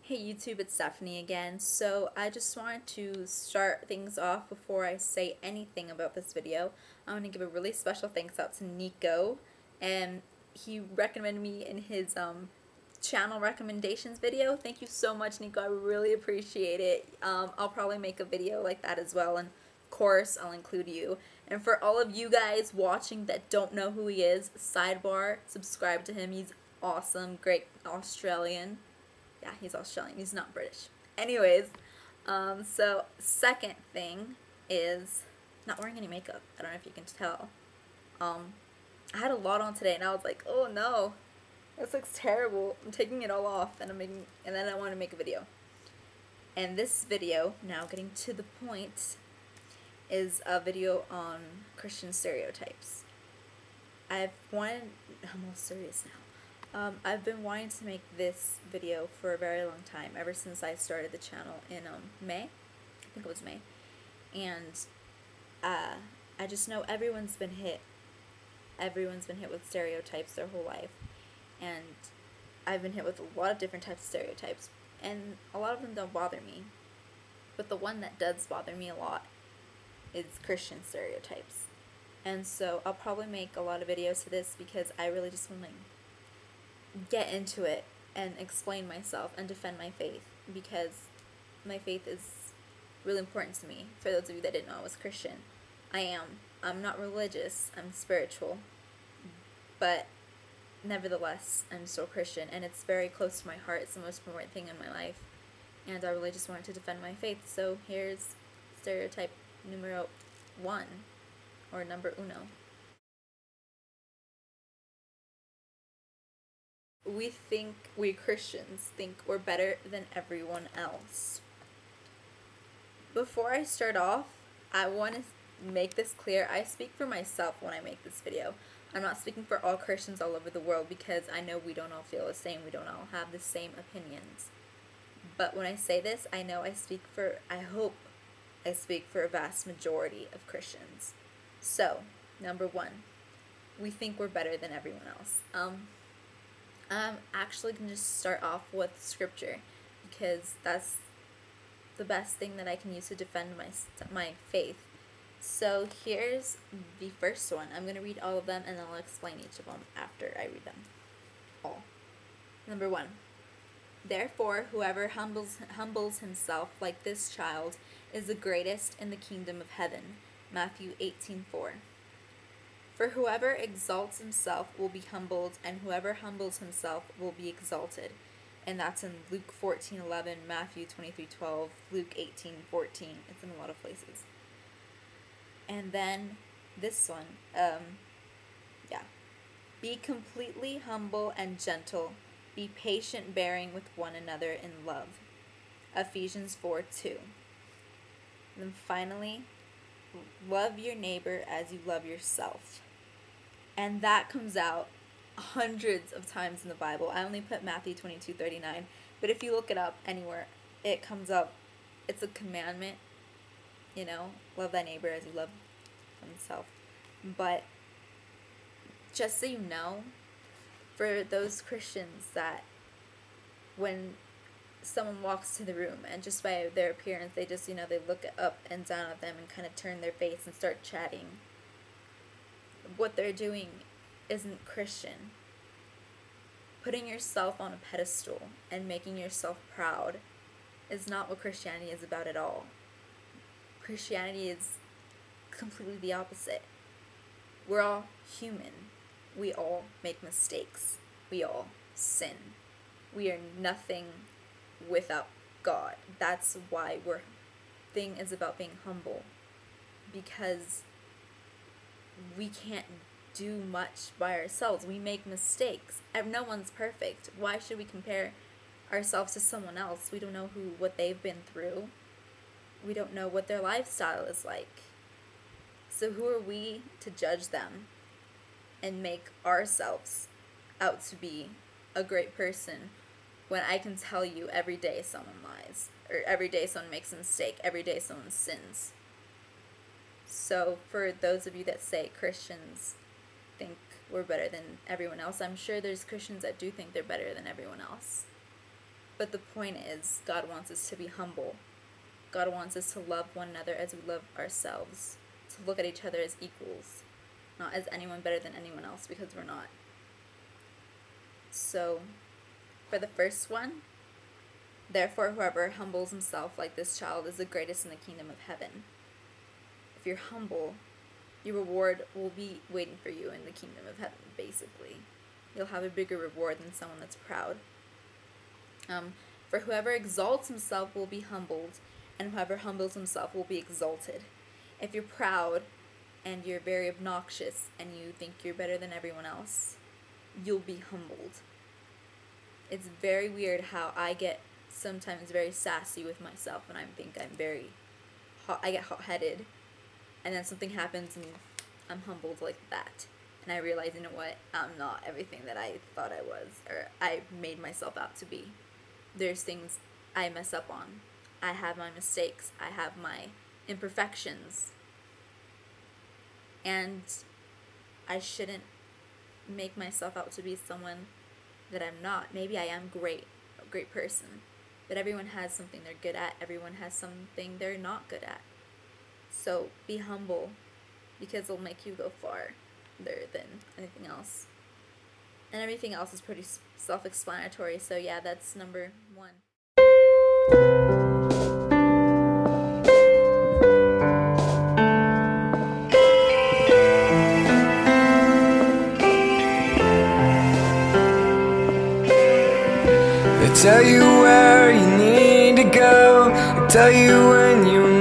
Hey YouTube, it's Stephanie again. So I just wanted to start things off before I say anything about this video. I want to give a really special thanks out to Niko, and he recommended me in his channel recommendations video. Thank you so much, Niko. I really appreciate it. I'll probably make a video like that as well, and of course I'll include you. And for all of you guys watching that don't know who he is, sidebar, subscribe to him. He's awesome, great Australian. Yeah, he's Australian. He's not British. Anyways, so second thing is not wearing any makeup. I don't know if you can tell. I had a lot on today, and I was like, oh no, this looks terrible. I'm taking it all off, and then I want to make a video. And this video, now getting to the point, is a video on Christian stereotypes. I'm almost serious now. I've been wanting to make this video for a very long time, ever since I started the channel in May. I think it was May. And I just know everyone's been hit with stereotypes their whole life. And I've been hit with a lot of different types of stereotypes, and a lot of them don't bother me. But the one that does bother me a lot is Christian stereotypes. And so I'll probably make a lot of videos to this because I really just want to get into it and explain myself and defend my faith, because my faith is really important to me. For those of you that didn't know I was Christian, I'm not religious, I'm spiritual, but nevertheless I'm still Christian, and it's very close to my heart. It's the most important thing in my life, and I really just wanted to defend my faith. So here's stereotype numero 1, or number uno. We Christians think we're better than everyone else. Before I start off, I want to make this clear. I speak for myself when I make this video. I'm not speaking for all Christians all over the world, because I know we don't all feel the same. We don't all have the same opinions. But when I say this, I hope I speak for a vast majority of Christians. So, number 1, we think we're better than everyone else. I'm actually going to just start off with scripture, because that's the best thing that I can use to defend my faith. So here's the first one. I'm going to read all of them, and I'll explain each of them after I read them all. Number 1. Therefore, whoever humbles himself like this child is the greatest in the kingdom of heaven. Matthew 18:4. For whoever exalts himself will be humbled, and whoever humbles himself will be exalted. And that's in Luke 14:11, Matthew 23:12, Luke 18:14. It's in a lot of places. And then this one, be completely humble and gentle. Be patient, bearing with one another in love. Ephesians 4:2. Then finally, love your neighbor as you love yourself. And that comes out hundreds of times in the Bible. I only put Matthew 22:39, but if you look it up anywhere, it comes up. It's a commandment, love thy neighbor as you love himself. But just so you know, for those Christians that when someone walks to the room and just by their appearance, they just, they look up and down at them and kind of turn their face and start chatting, what they're doing isn't Christian. Putting yourself on a pedestal and making yourself proud is not what Christianity is about at all. Christianity is completely the opposite. We're all human. We all make mistakes. We all sin. We are nothing without God. That's why thing is about being humble, because we can't do much by ourselves. We make mistakes. No one's perfect. Why should we compare ourselves to someone else? We don't know what they've been through. We don't know what their lifestyle is like. So who are we to judge them and make ourselves out to be a great person, when I can tell you every day someone lies, or every day someone makes a mistake, every day someone sins? So for those of you that say Christians think we're better than everyone else, I'm sure there's Christians that do think they're better than everyone else. But the point is, God wants us to be humble. God wants us to love one another as we love ourselves. To look at each other as equals. Not as anyone better than anyone else, because we're not. So, for the first one, therefore whoever humbles himself like this child is the greatest in the kingdom of heaven. If you're humble, your reward will be waiting for you in the kingdom of heaven, basically. You'll have a bigger reward than someone that's proud. For whoever exalts himself will be humbled, and whoever humbles himself will be exalted. If you're proud and you're very obnoxious and you think you're better than everyone else, you'll be humbled. It's very weird how I get sometimes very sassy with myself and I think I'm very I get hot-headed, and then something happens and I'm humbled like that. And I realize, you know what, I'm not everything that I thought I was, or I made myself out to be. There's things I mess up on. I have my mistakes. I have my imperfections. And I shouldn't make myself out to be someone that I'm not. Maybe I am a great person. But everyone has something they're good at. Everyone has something they're not good at. So be humble, because it'll make you go farther than anything else. And everything else is pretty self-explanatory. So yeah, that's number 1. They tell you where you need to go. They tell you when you